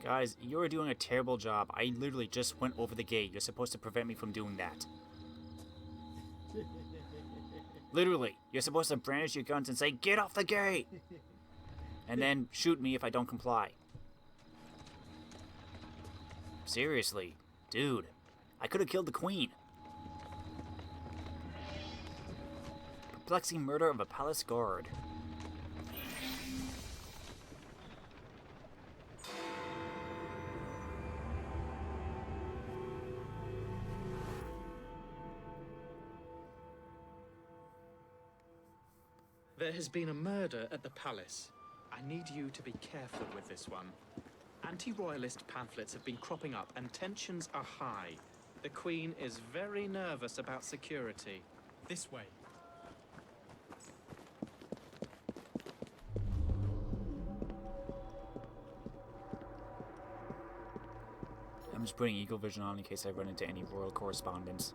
Guys, you're doing a terrible job. I literally just went over the gate. You're supposed to prevent me from doing that. Literally, you're supposed to brandish your guns and say, "Get off the gate!" And then shoot me if I don't comply. Seriously, dude. I could have killed the queen. Perplexing murder of a palace guard. There has been a murder at the palace. I need you to be careful with this one. Anti-royalist pamphlets have been cropping up and tensions are high. The Queen is very nervous about security. This way. I'm just putting Eagle Vision on in case I run into any royal correspondence.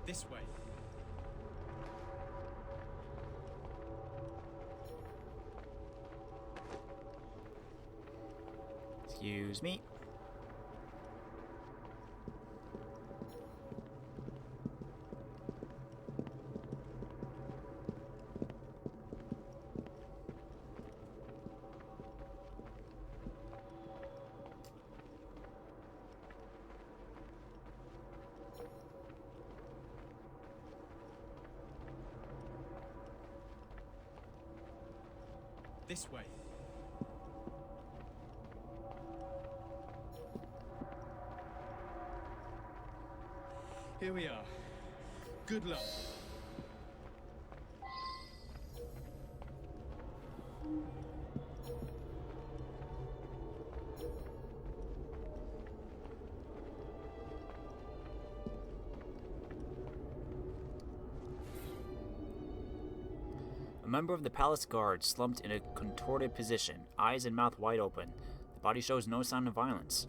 This way. Excuse me. This way. Here we are. Good luck. A member of the palace guard slumped in a contorted position, eyes and mouth wide open. The body shows no sign of violence.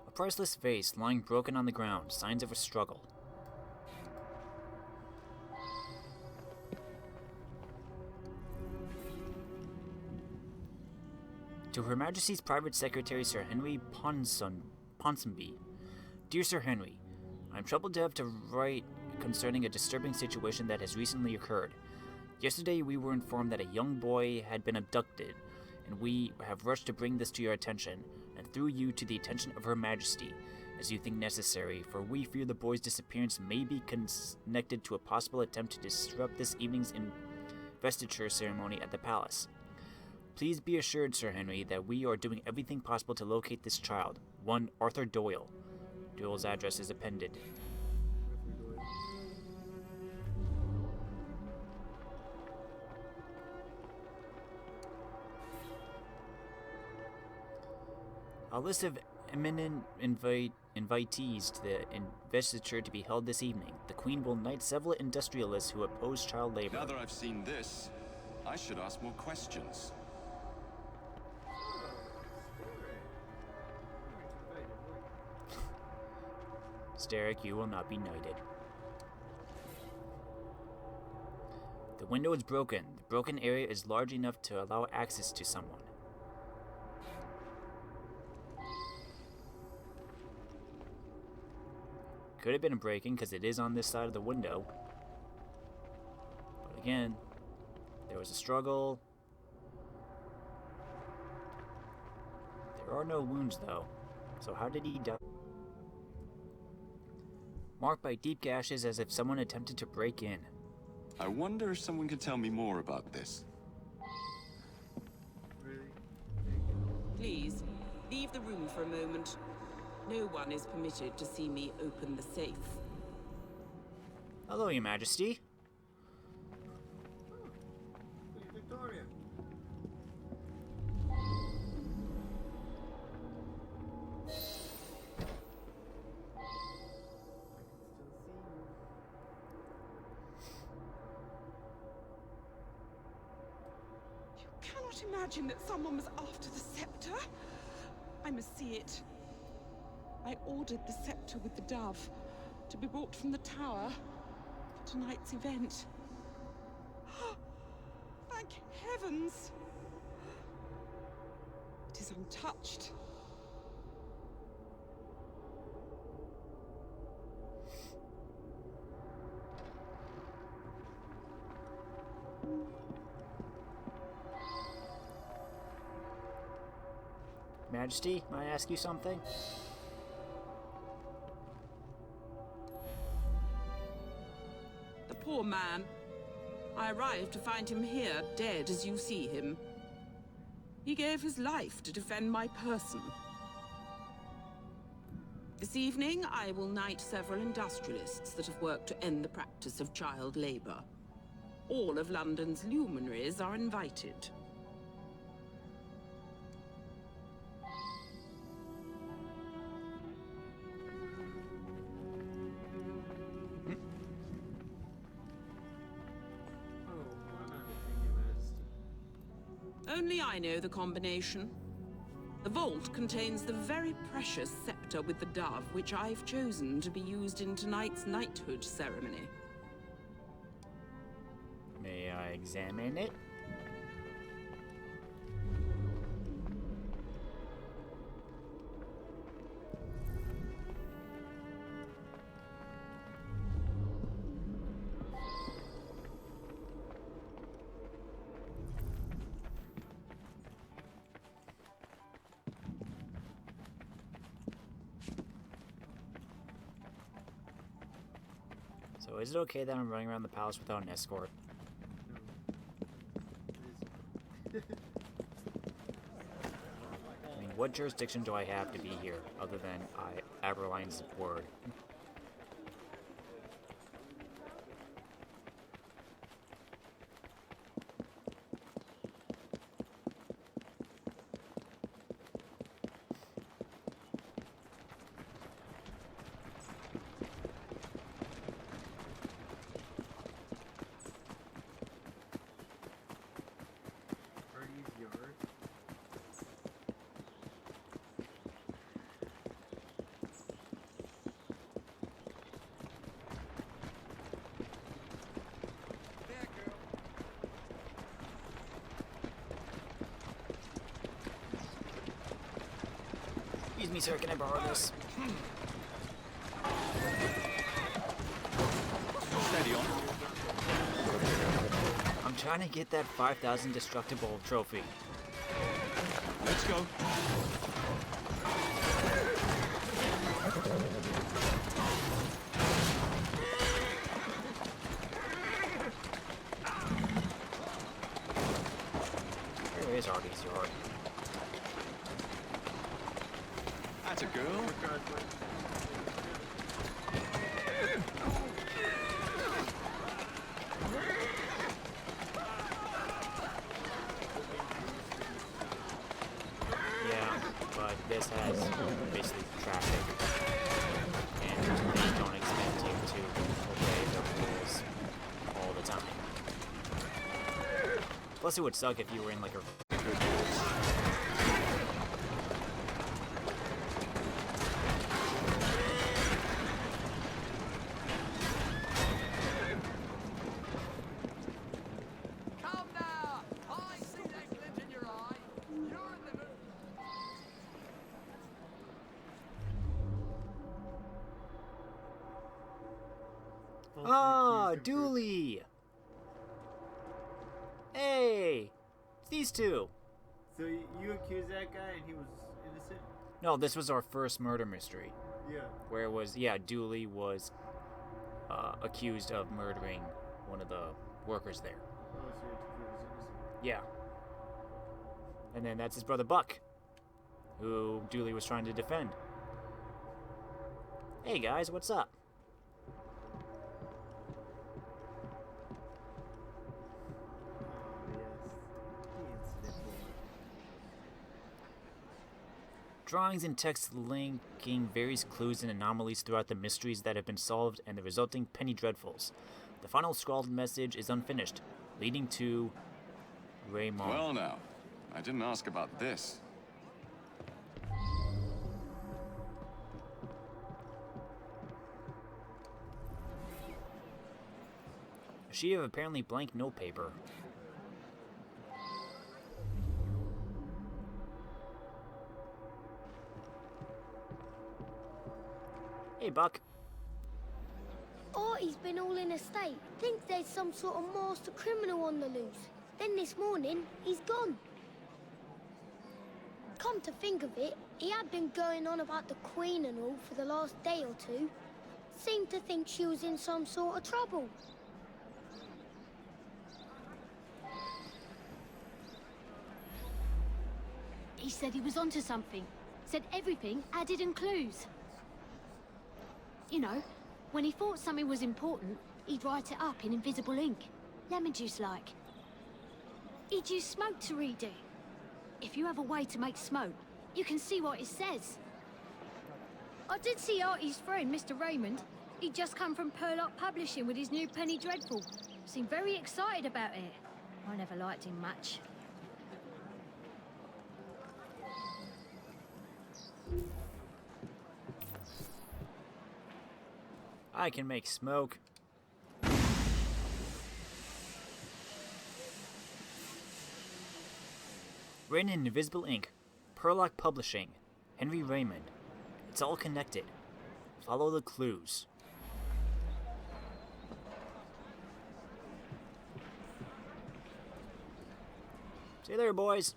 A priceless vase lying broken on the ground, signs of a struggle. To Her Majesty's Private Secretary Sir Henry Ponsonby. Dear Sir Henry, I am troubled to have to write concerning a disturbing situation that has recently occurred. Yesterday we were informed that a young boy had been abducted, and we have rushed to bring this to your attention, and through you to the attention of Her Majesty, as you think necessary, for we fear the boy's disappearance may be connected to a possible attempt to disrupt this evening's investiture ceremony at the palace. Please be assured, Sir Henry, that we are doing everything possible to locate this child. One Arthur Doyle. Doyle's address is appended. A list of eminent invitees to the investiture to be held this evening. The Queen will knight several industrialists who oppose child labor. Now that I've seen this, I should ask more questions. Steric, you will not be knighted. The window is broken. The broken area is large enough to allow access to someone. Could have been a break-in because it is on this side of the window. But again, there was a struggle. There are no wounds though. So how did he die? Marked by deep gashes as if someone attempted to break in. I wonder if someone could tell me more about this. Please, leave the room for a moment. No one is permitted to see me open the safe. Hello, Your Majesty. Victoria. can't imagine that someone was after the scepter. I must see it. I ordered the scepter with the dove to be brought from the tower for tonight's event. Thank heavens! It is untouched. Majesty, may I ask you something? The poor man. I arrived to find him here, dead as you see him. He gave his life to defend my person. This evening, I will knight several industrialists that have worked to end the practice of child labor. All of London's luminaries are invited. Only I know the combination. The vault contains the very precious scepter with the dove, which I've chosen to be used in tonight's knighthood ceremony. May I examine it? So is it okay that I'm running around the palace without an escort? I mean, what jurisdiction do I have to be here, other than Aberline's word? Excuse me, sir, can I borrow this? Steady on. I'm trying to get that 5,000 destructible trophy. Let's go. Where is Artie's yard? That's a girl. Yeah, but this has basically traffic, and they don't expect you to obey the rules all the time. Plus, it would suck if you were in like a Dooley! Hey! It's these two! So you accused that guy and he was innocent? No, this was our first murder mystery. Yeah. Where it was, yeah, Dooley was accused of murdering one of the workers there. Oh, so you had to prove he's innocent. Yeah. And then that's his brother Buck, who Dooley was trying to defend. Hey guys, what's up? Drawings and text linking various clues and anomalies throughout the mysteries that have been solved and the resulting penny dreadfuls. The final scrawled message is unfinished, leading to Raymond. Well now, I didn't ask about this. A sheet of apparently blank notepaper. Hey, Buck. Artie's been all in a state. Thinks there's some sort of master criminal on the loose. Then this morning, he's gone. Come to think of it, he had been going on about the Queen and all for the last day or two. Seemed to think she was in some sort of trouble. He said he was onto something. Said everything added in clues. You know, when he thought something was important, he'd write it up in invisible ink. Lemon juice like. He'd use smoke to read it. If you have a way to make smoke, you can see what it says. I did see Artie's friend, Mr. Raymond. He'd just come from Purlock Publishing with his new Penny Dreadful. Seemed very excited about it. I never liked him much. I can make smoke. Written in invisible ink. Purlock Publishing. Henry Raymond. It's all connected. Follow the clues. See you there, boys.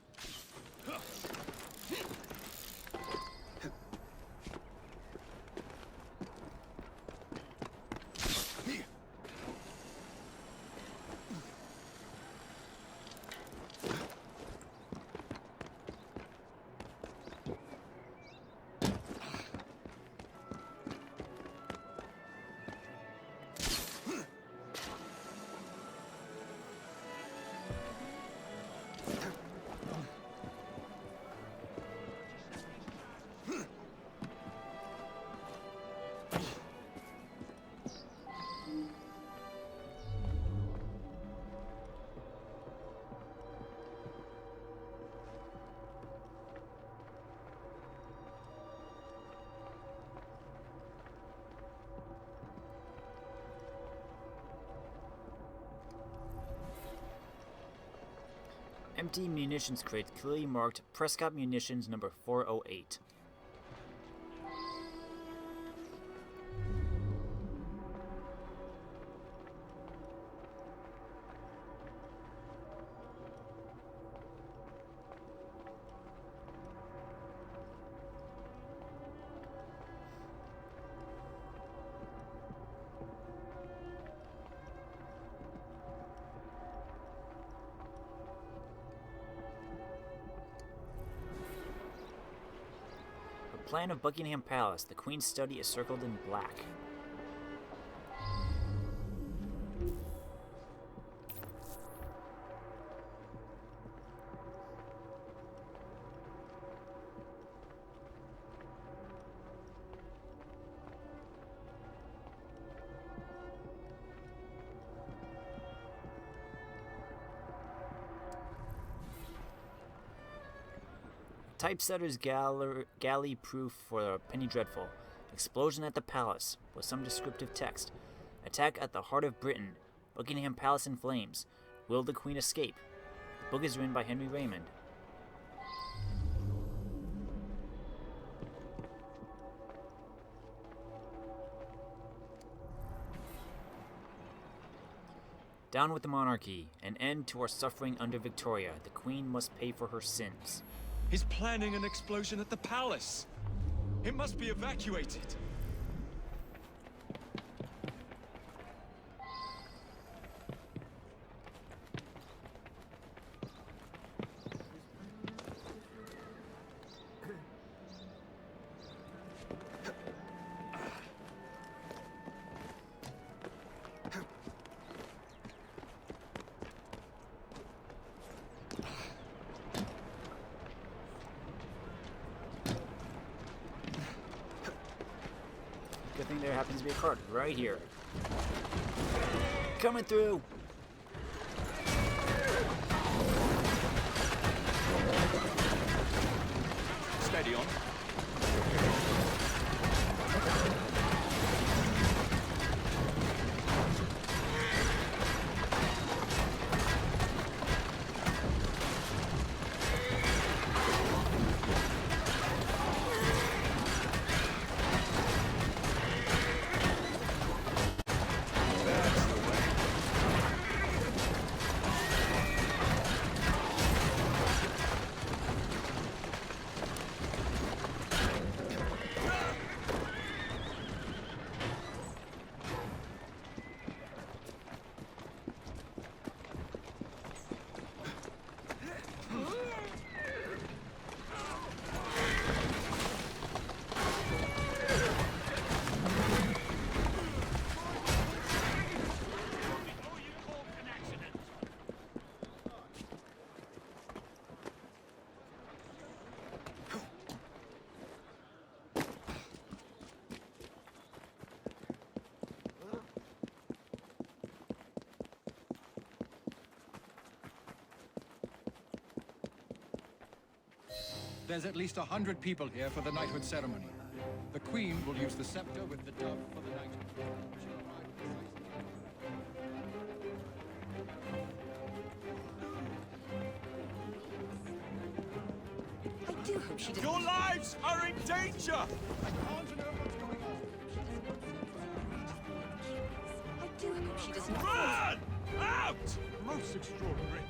Empty munitions crate clearly marked Prescott Munitions number 408. Plan of Buckingham Palace. The Queen's study is circled in black. Typesetter's galley proof for Penny Dreadful. Explosion at the palace, with some descriptive text. Attack at the heart of Britain. Buckingham Palace in flames. Will the Queen escape? The book is written by Henry Raymond. Down with the monarchy. An end to our suffering under Victoria. The Queen must pay for her sins. He's planning an explosion at the palace. It must be evacuated. Good thing there happens to be a card right here. Coming through! Steady on. There's at least 100 people here for the knighthood ceremony. The Queen will use the scepter with the dove for the knighthood. I do hope she doesn't... Your lives are in danger! I can't know what's going on. I do hope she doesn't... Run! Out! Most extraordinary.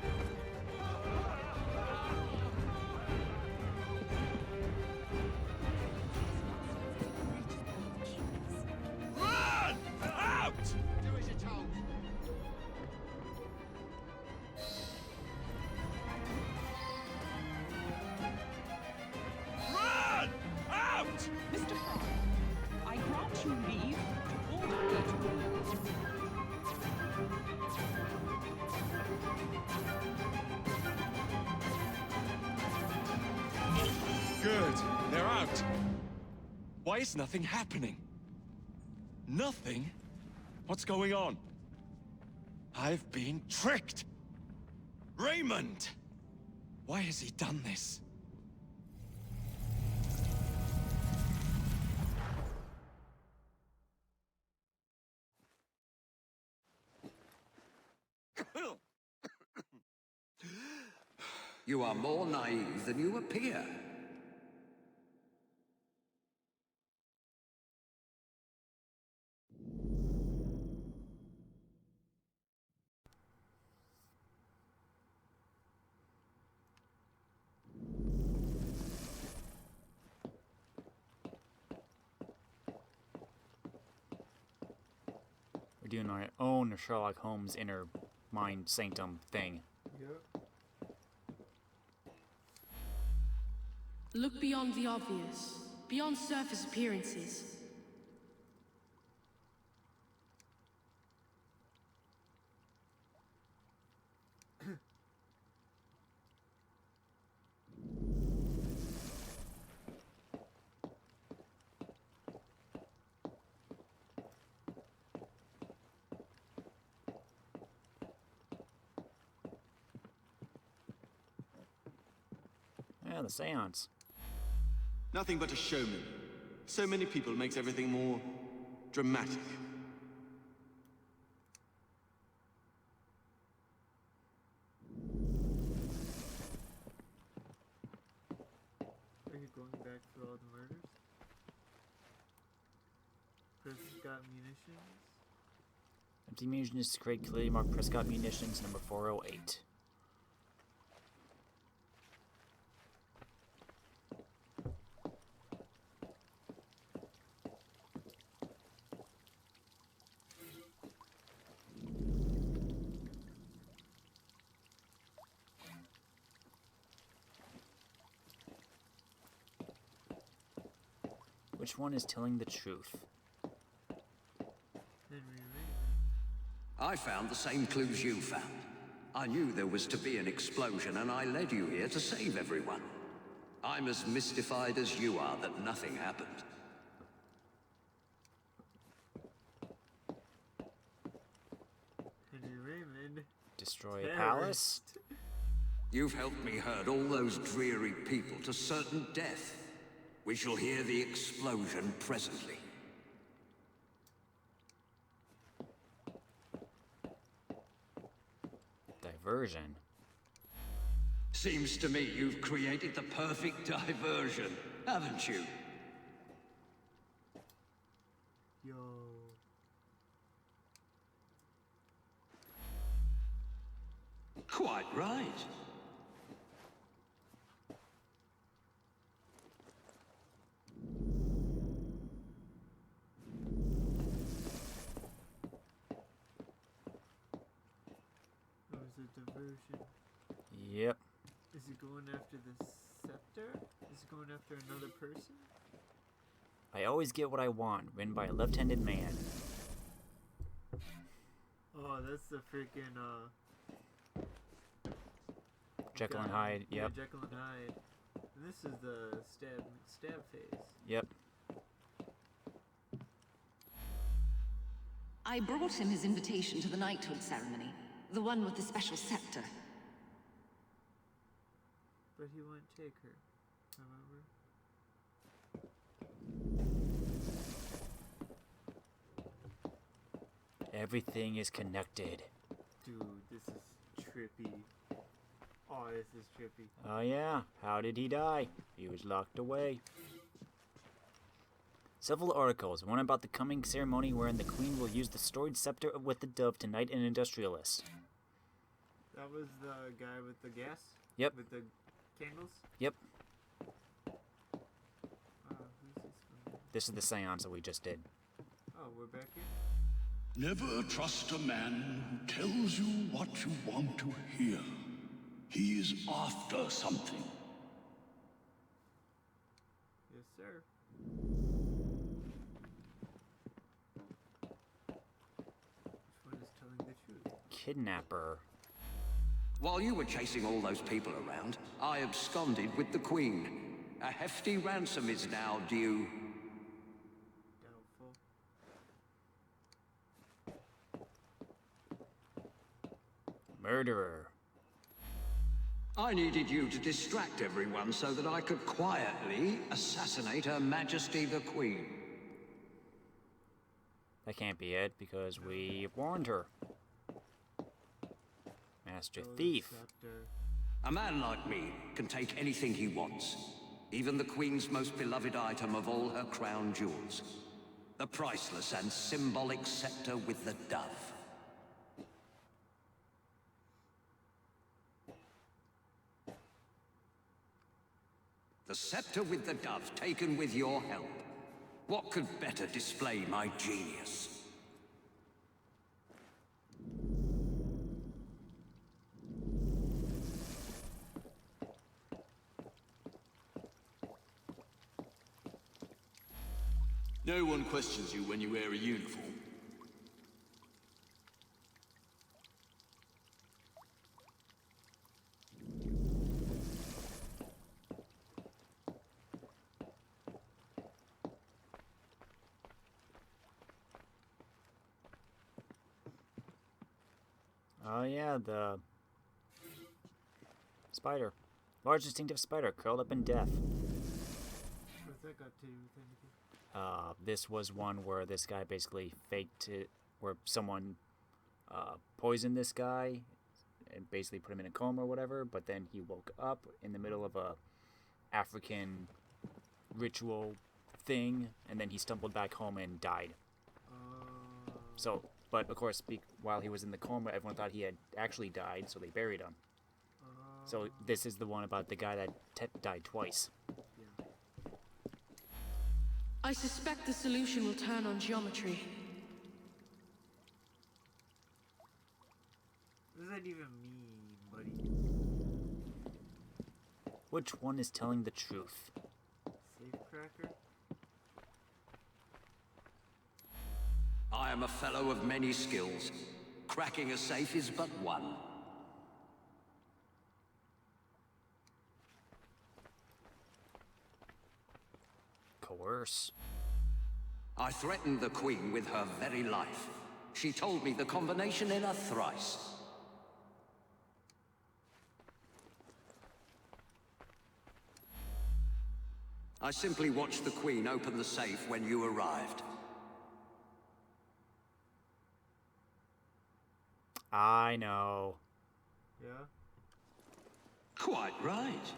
Run! Out! Do as you're told. Run! Out! Mr. Fry, I grant you leave to order each Good. They're out. Why is nothing happening? Nothing? What's going on? I've been tricked! Raymond! Why has he done this? You are more naive than you appear. We're doing our own Sherlock Holmes inner mind sanctum thing. Yep. Look beyond the obvious, beyond surface appearances. Yeah, the seance. Nothing but a showman. So many people makes everything more dramatic. Are you going back for all the murders? Prescott munitions? Empty munitions to create clearly marked Prescott munitions, number 408. Which one is telling the truth? I found the same clues you found. I knew there was to be an explosion, and I led you here to save everyone. I'm as mystified as you are that nothing happened. Henry Raymond. Destroy a palace? You've helped me herd all those dreary people to certain death. We shall hear the explosion presently. Diversion? Seems to me you've created the perfect diversion, haven't you? Yo. Quite right. That was a diversion. Yep. Is it going after the scepter? Is it going after another person? I always get what I want, written by a left-handed man. Oh, that's the freaking Jekyll and guy. Hyde, Yeah, yep. Jekyll and Hyde. And this is the stab phase. Yep. I brought him his invitation to the knighthood ceremony. The one with the special scepter. But he wouldn't take her, however. Everything is connected. Dude, this is trippy. Oh, this is trippy. Oh yeah, how did he die? He was locked away. Several articles, one about the coming ceremony wherein the Queen will use the storied scepter with the dove to knight an industrialist. That was the guy with the gas? Yep. With the candles? Yep. Who's this one? This is the seance that we just did. Oh, we're back here? Never trust a man who tells you what you want to hear. He's after something. Yes, sir. Which one is telling the truth? Kidnapper. While you were chasing all those people around, I absconded with the Queen. A hefty ransom is now due. Doubtful. Murderer. I needed you to distract everyone so that I could quietly assassinate Her Majesty the Queen. That can't be it, because we warned her. Master Thief. Scepter. A man like me can take anything he wants. Even the Queen's most beloved item of all her crown jewels. The priceless and symbolic scepter with the dove. The scepter with the dove taken with your help. What could better display my genius? No one questions you when you wear a uniform. Oh yeah, the spider. Large distinctive spider curled up in death. What's that got to do with anything? This was one where this guy basically faked it, where someone poisoned this guy and basically put him in a coma or whatever, but then he woke up in the middle of a African ritual thing, and then he stumbled back home and died. So, but of course, while he was in the coma, everyone thought he had actually died, so they buried him. So this is the one about the guy that died twice. I suspect the solution will turn on geometry. What does that even mean, buddy? Which one is telling the truth? Safecracker? I am a fellow of many skills. Cracking a safe is but one. Coerce. I threatened the Queen with her very life. She told me the combination in a thrice. I simply watched the Queen open the safe when you arrived. I know. Yeah? Quite right.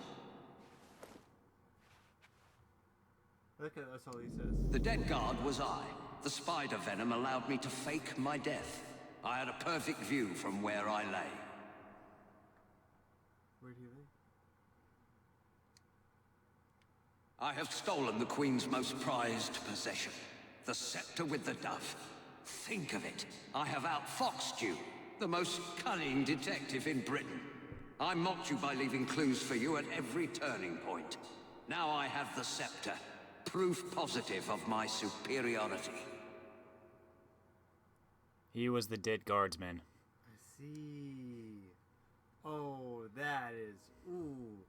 Okay, that's all he says. The dead guard was I. The spider venom allowed me to fake my death. I had a perfect view from where I lay. Where do you live? I have stolen the Queen's most prized possession, the scepter with the dove. Think of it. I have outfoxed you, the most cunning detective in Britain. I mocked you by leaving clues for you at every turning point. Now I have the scepter, proof positive of my superiority. He was the dead guardsman. I see. Oh, that is... Ooh.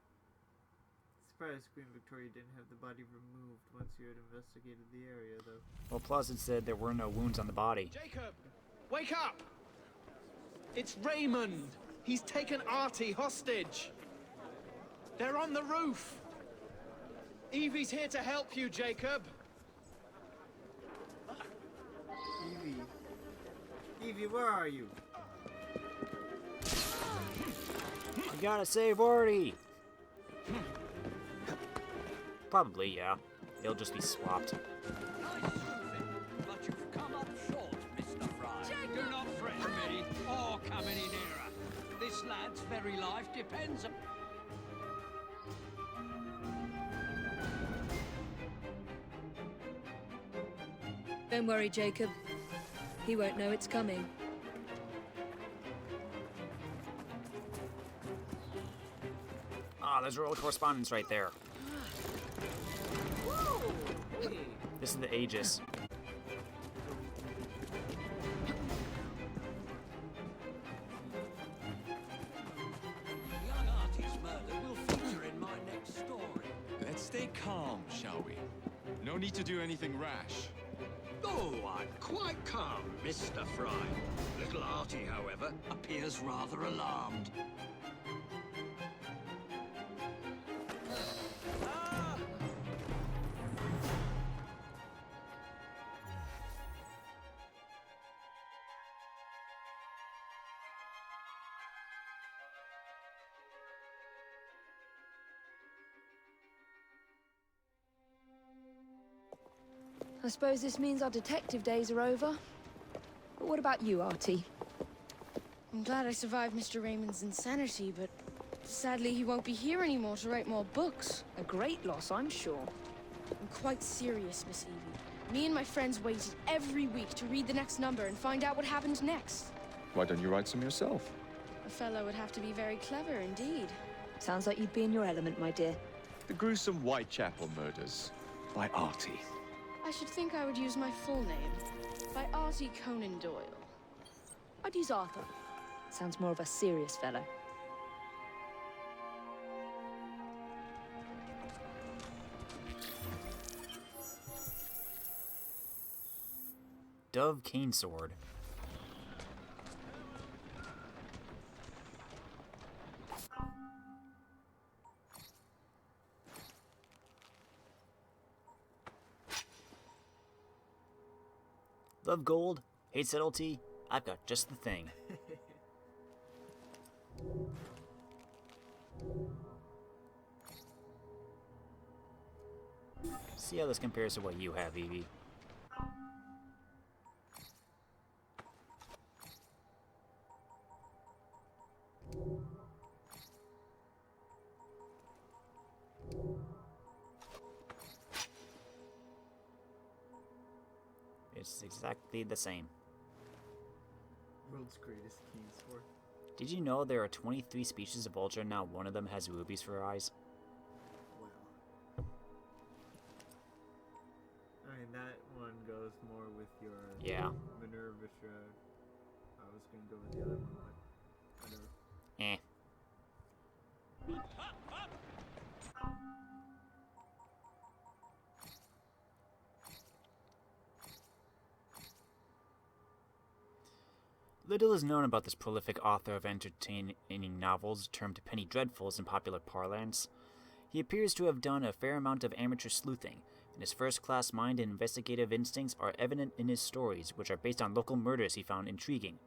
Surprised Queen Victoria didn't have the body removed once you had investigated the area, though. Well, plus it said there were no wounds on the body. Jacob! Wake up! It's Raymond! He's taken Artie hostage! They're on the roof! Evie's here to help you, Jacob! Evie. Evie, where are you? You gotta save Artie! Probably, yeah. They'll just be swapped. But you've come up short, Mr. Fry. Do not threaten me, or come any nearer. This lad's very life depends on... Don't worry, Jacob. He won't know it's coming. Ah, there's royal correspondence right there. This is the Aegis. Young Artie's murder will feature in my next story. Let's stay calm, shall we? No need to do anything rash. Oh, I'm quite calm, Mr. Fry. Little Artie, however, appears rather alarmed. I suppose this means our detective days are over. But what about you, Artie? I'm glad I survived Mr. Raymond's insanity, but sadly he won't be here anymore to write more books. A great loss, I'm sure. I'm quite serious, Miss Evie. Me and my friends waited every week to read the next number and find out what happened next. Why don't you write some yourself? A fellow would have to be very clever indeed. Sounds like you'd be in your element, my dear. The gruesome Whitechapel murders by Artie. I should think I would use my full name. By Artie Conan Doyle. I'd use Arthur. Sounds more of a serious fellow. Dove cane sword. Love gold, hate subtlety, I've got just the thing. See how this compares to what you have, Evie. It's exactly the same. World's greatest cane sword. Did you know there are 23 species of vulture and not one of them has rubies for eyes? Wow. I mean, that one goes more with your Minerva Shroud. I was gonna go with the other one, but whatever. Eh. Little is known about this prolific author of entertaining novels termed penny dreadfuls in popular parlance. He appears to have done a fair amount of amateur sleuthing, and his first-class mind and investigative instincts are evident in his stories, which are based on local murders he found intriguing.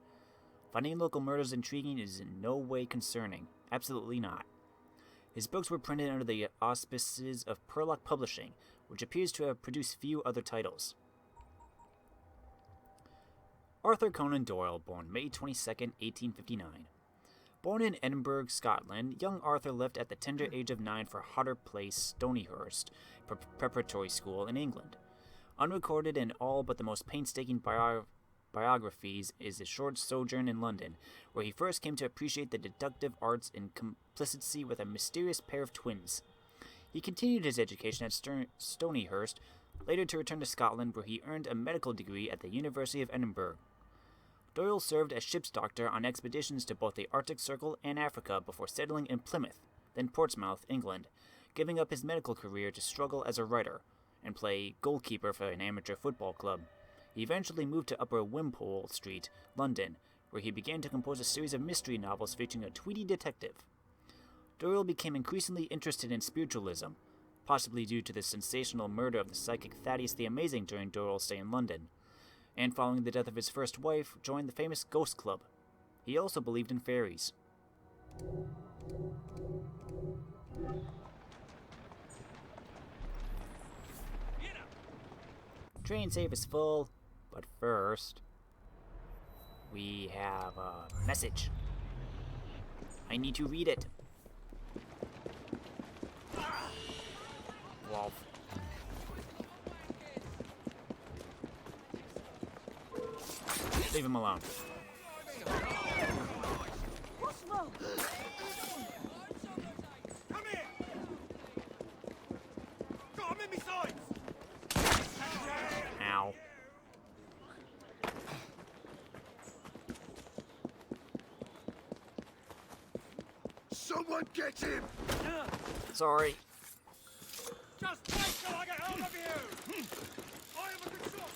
Finding local murders intriguing is in no way concerning. Absolutely not. His books were printed under the auspices of Perlock Publishing, which appears to have produced few other titles. Arthur Conan Doyle, born May 22, 1859. Born in Edinburgh, Scotland, young Arthur left at the tender age of 9 for Hodder Place, Stonyhurst, preparatory school in England. Unrecorded in all but the most painstaking biographies is his short sojourn in London, where he first came to appreciate the deductive arts in complicity with a mysterious pair of twins. He continued his education at Stonyhurst, later to return to Scotland, where he earned a medical degree at the University of Edinburgh. Doyle served as ship's doctor on expeditions to both the Arctic Circle and Africa before settling in Plymouth, then Portsmouth, England, giving up his medical career to struggle as a writer and play goalkeeper for an amateur football club. He eventually moved to Upper Wimpole Street, London, where he began to compose a series of mystery novels featuring a tweedy detective. Doyle became increasingly interested in spiritualism, possibly due to the sensational murder of the psychic Thaddeus the Amazing during Doyle's stay in London, and following the death of his first wife, joined the famous Ghost Club. He also believed in fairies. Train safe is full, but first, we have a message. I need to read it. Wolf. Leave him alone. What's wrong? Come here! Got him in me sides! Ow. Someone get him! Sorry. Just wait till I get hold of you! I am a good shot!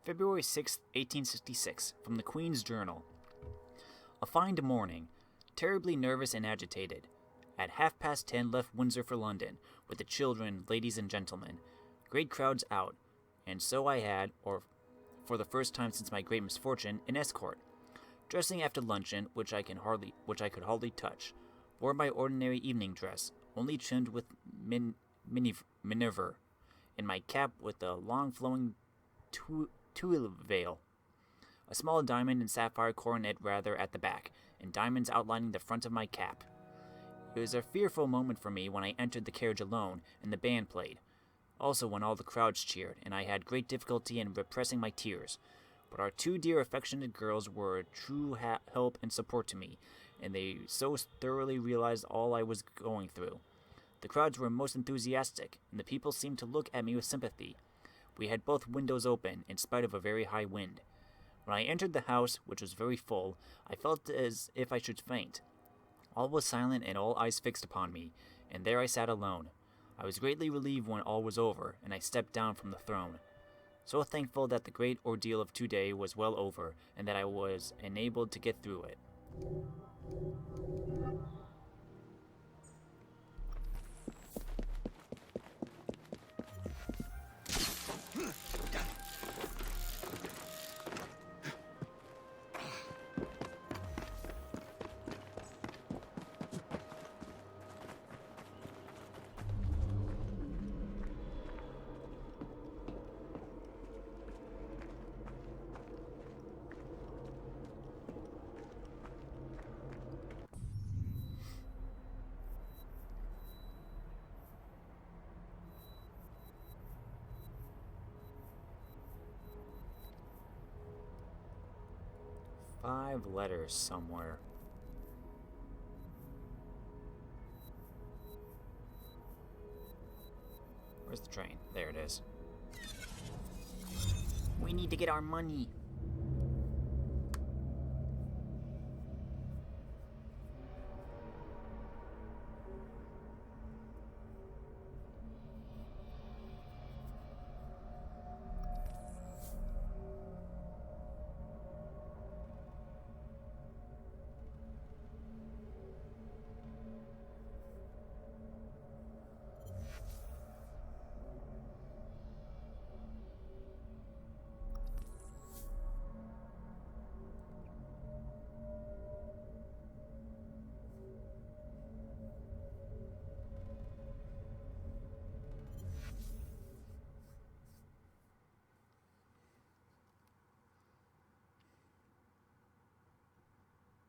February 6, 1866, from the Queen's Journal. A fine morning, terribly nervous and agitated. At 10:30 left Windsor for London, with the children, ladies and gentlemen. Great crowds out, and so I had, or for the first time since my great misfortune, an escort. Dressing after luncheon, which I could hardly touch, wore my ordinary evening dress, only trimmed with miniver, and my cap with a long flowing tulle veil, a small diamond and sapphire coronet rather at the back, and diamonds outlining the front of my cap. It was a fearful moment for me when I entered the carriage alone, and the band played. Also when all the crowds cheered, and I had great difficulty in repressing my tears. But our two dear affectionate girls were a true help and support to me, and they so thoroughly realized all I was going through. The crowds were most enthusiastic, and the people seemed to look at me with sympathy. We had both windows open, in spite of a very high wind. When I entered the house, which was very full, I felt as if I should faint. All was silent and all eyes fixed upon me, and there I sat alone. I was greatly relieved when all was over, and I stepped down from the throne. So thankful that the great ordeal of today was well over, and that I was enabled to get through it. Five letters somewhere. Where's the train. There it is. We need to get our money.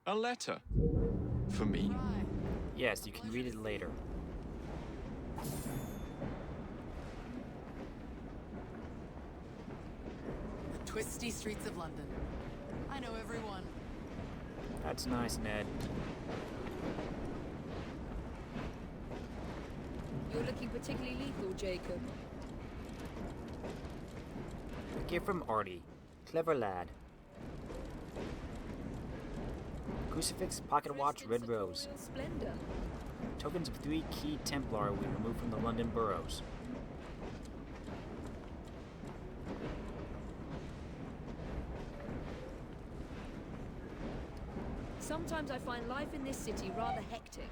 A letter? For me? Yes, you can read it later. The twisty streets of London. I know everyone. That's nice, Ned. You're looking particularly lethal, Jacob. A gift from Artie. Clever lad. Crucifix, pocket watch, red rose. Splendor. Tokens of 3 key Templar we removed from the London boroughs. Sometimes I find life in this city rather hectic.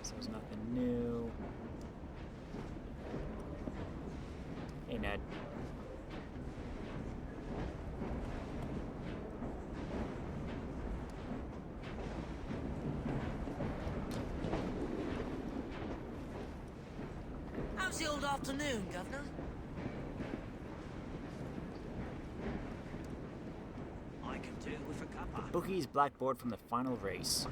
So there's nothing new. Hey, Ned. How's the old afternoon, Governor? I can do with a cuppa. Bookie's blackboard from the final race.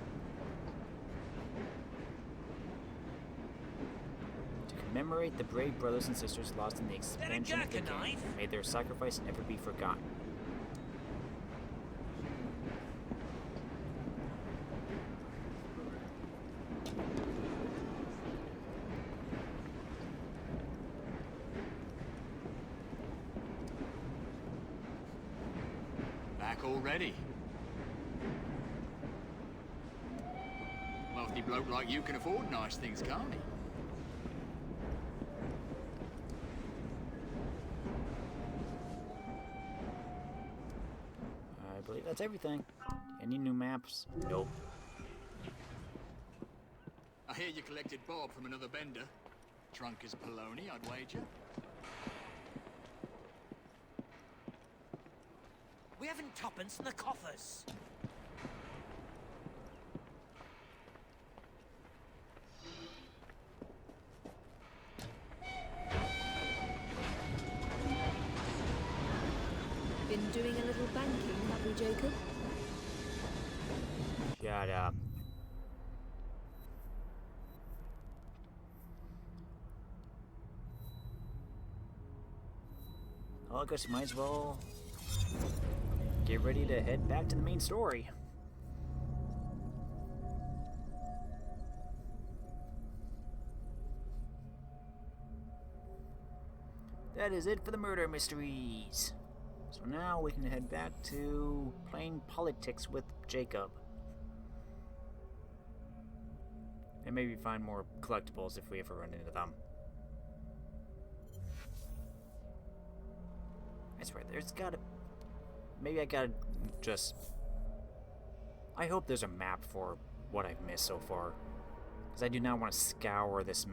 To commemorate the brave brothers and sisters lost in the expansion of the game, may their sacrifice never be forgotten. Back already? Wealthy bloke like you can afford nice things, can't he? I believe that's everything. Any new maps? Nope. I hear you collected Bob from another bender. Drunk as Polony, I'd wager. We haven't tuppence in the coffers. Been doing a little banking, have we, Jacob? Shut up. Well, I guess we might as well get ready to head back to the main story. That is it for the murder mysteries. So now we can head back to playing politics with Jacob. And maybe find more collectibles if we ever run into them. I swear, there's gotta... Maybe I gotta just... I hope there's a map for what I've missed so far. Because I do not want to scour this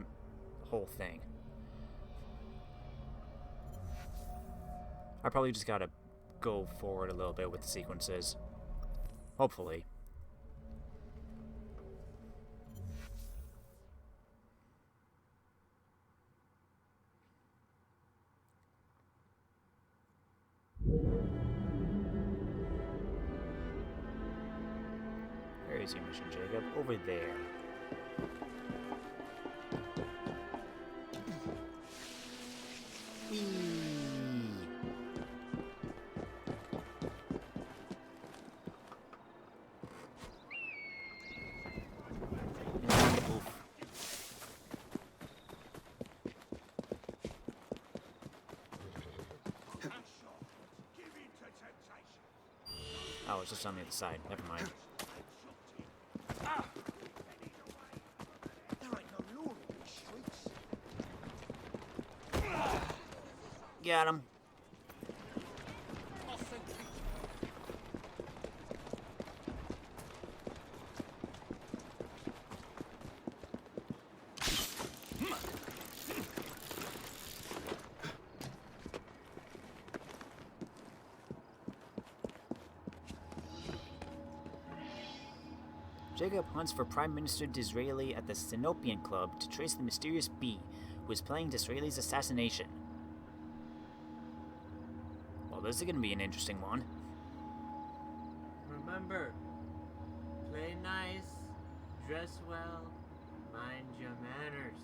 whole thing. I probably just gotta go forward a little bit with the sequences. Hopefully. Where's your mission, Jacob? Over there. Whee! Oof. Oh, it's just on the other side. Never mind. Got him. Jacob hunts for Prime Minister Disraeli at the Synopian Club to trace the mysterious bee who is planning Disraeli's assassination. Well, this is going to be an interesting one. Remember, play nice, dress well, mind your manners.